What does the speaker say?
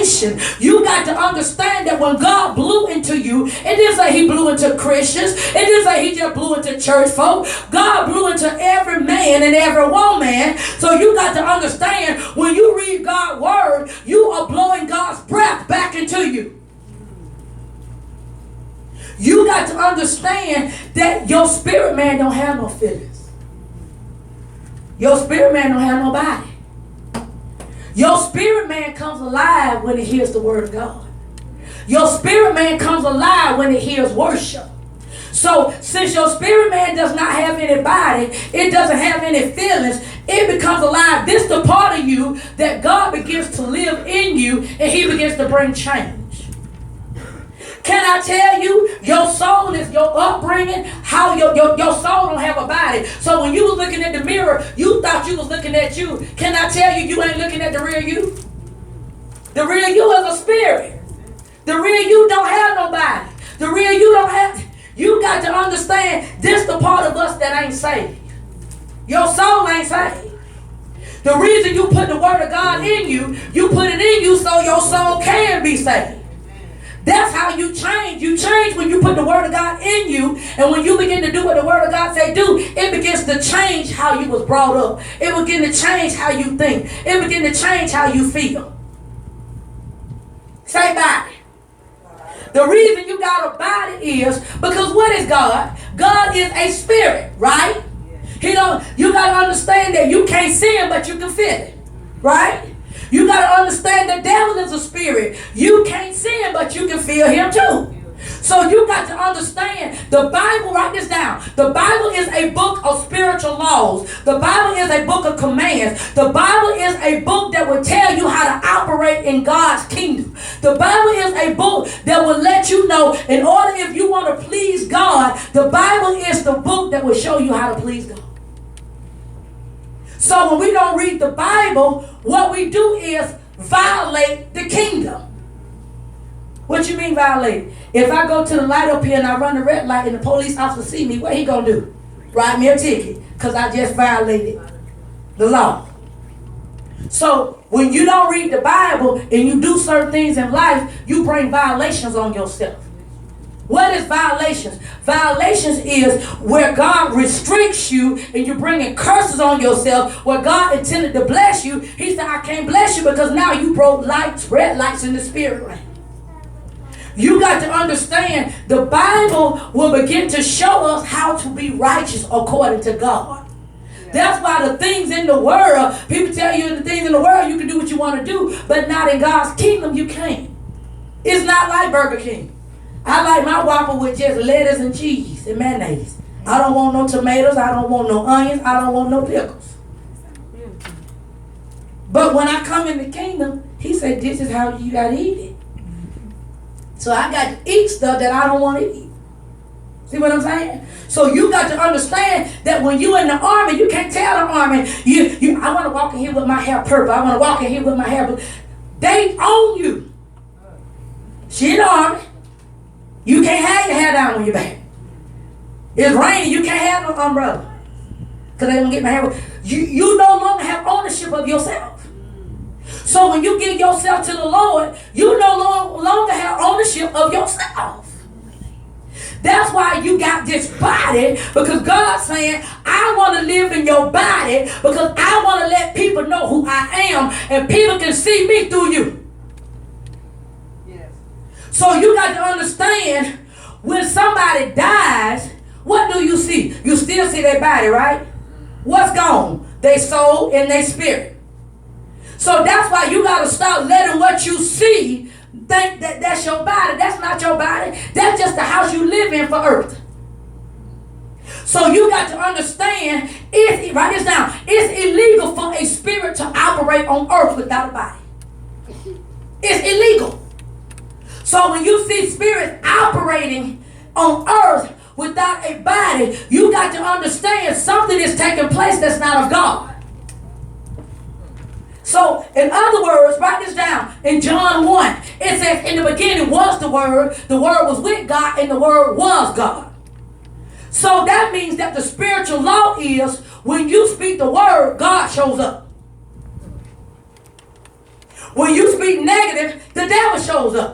nation. You got to understand that when God blew into you, it didn't say he blew into Christians. It didn't say he just blew into church folk. God blew into every man and every woman. So you got to understand, when you read God's word, you are blowing God's breath back into you. You got to understand that your spirit man don't have no feelings. Your spirit man don't have no body. Your spirit man comes alive when it hears the word of God. Your spirit man comes alive when it hears worship. So since your spirit man does not have any body, it doesn't have any feelings, it becomes alive. This is the part of you that God begins to live in you, and he begins to bring change. Can I tell you, your soul is your upbringing, how your soul don't have a body. So when you was looking at the mirror, you thought you was looking at you. Can I tell you, you ain't looking at the real you? The real you is a spirit. The real you don't have no body. The real you don't have. You got to understand, this the part of us that ain't saved. Your soul ain't saved. The reason you put the word of God in you, you put it in you so your soul can be saved. That's how you change. You change when you put the word of God in you, and when you begin to do what the word of God say do, it begins to change how you was brought up. It begin to change how you think. It begin to change how you feel. Say body. The reason you got a body is because what is God? God is a spirit, right? You got to understand that you can't see him, but you can feel it, right? You got to understand the devil is a spirit. You can't see him, but you can feel him too. So you got to understand, the Bible, write this down. The Bible is a book of spiritual laws. The Bible is a book of commands. The Bible is a book that will tell you how to operate in God's kingdom. The Bible is a book that will let you know, in order if you want to please God, the Bible is the book that will show you how to please God. So when we don't read the Bible, what we do is violate the kingdom. What you mean violate? If I go to the light up here and I run the red light and the police officer see me, what he gonna do? Write me a ticket because I just violated the law. So when you don't read the Bible and you do certain things in life, you bring violations on yourself. What is violations? Violations is where God restricts you and you're bringing curses on yourself. Where God intended to bless you, he said, I can't bless you because now you broke lights, red lights in the spirit realm. You got to understand, the Bible will begin to show us how to be righteous according to God. That's why the things in the world, people tell you the things in the world, you can do what you want to do, but not in God's kingdom, you can't. It's not like Burger King. I like my Whopper with just lettuce and cheese and mayonnaise. I don't want no tomatoes. I don't want no onions. I don't want no pickles. But when I come in the kingdom, he said, this is how you got to eat it. So I got to eat stuff that I don't want to eat. See what I'm saying? So you got to understand that when you in the army, you can't tell the army, I want to walk in here with my hair purple. I want to walk in here with my hair blue. They own you. She in the army. You can't have your hair down on your back. It's raining, you can't have no umbrella. Because they don't get my hair. You no longer have ownership of yourself. So when you give yourself to the Lord, you no longer have ownership of yourself. That's why you got this body, because God's saying, I want to live in your body because I want to let people know who I am and people can see me through you. So you got to understand, when somebody dies, what do you see? You still see their body, right? What's gone? Their soul and their spirit. So that's why you got to stop letting what you see think that that's your body. That's not your body. That's just the house you live in for earth. So you got to understand, write this down, it's illegal for a spirit to operate on earth without a body. It's illegal. So when you see spirits operating on earth without a body, you got to understand something is taking place that's not of God. So in other words, write this down. In John 1, it says, in the beginning was the Word was with God, and the Word was God. So that means that the spiritual law is, when you speak the word, God shows up. When you speak negative, devil shows up.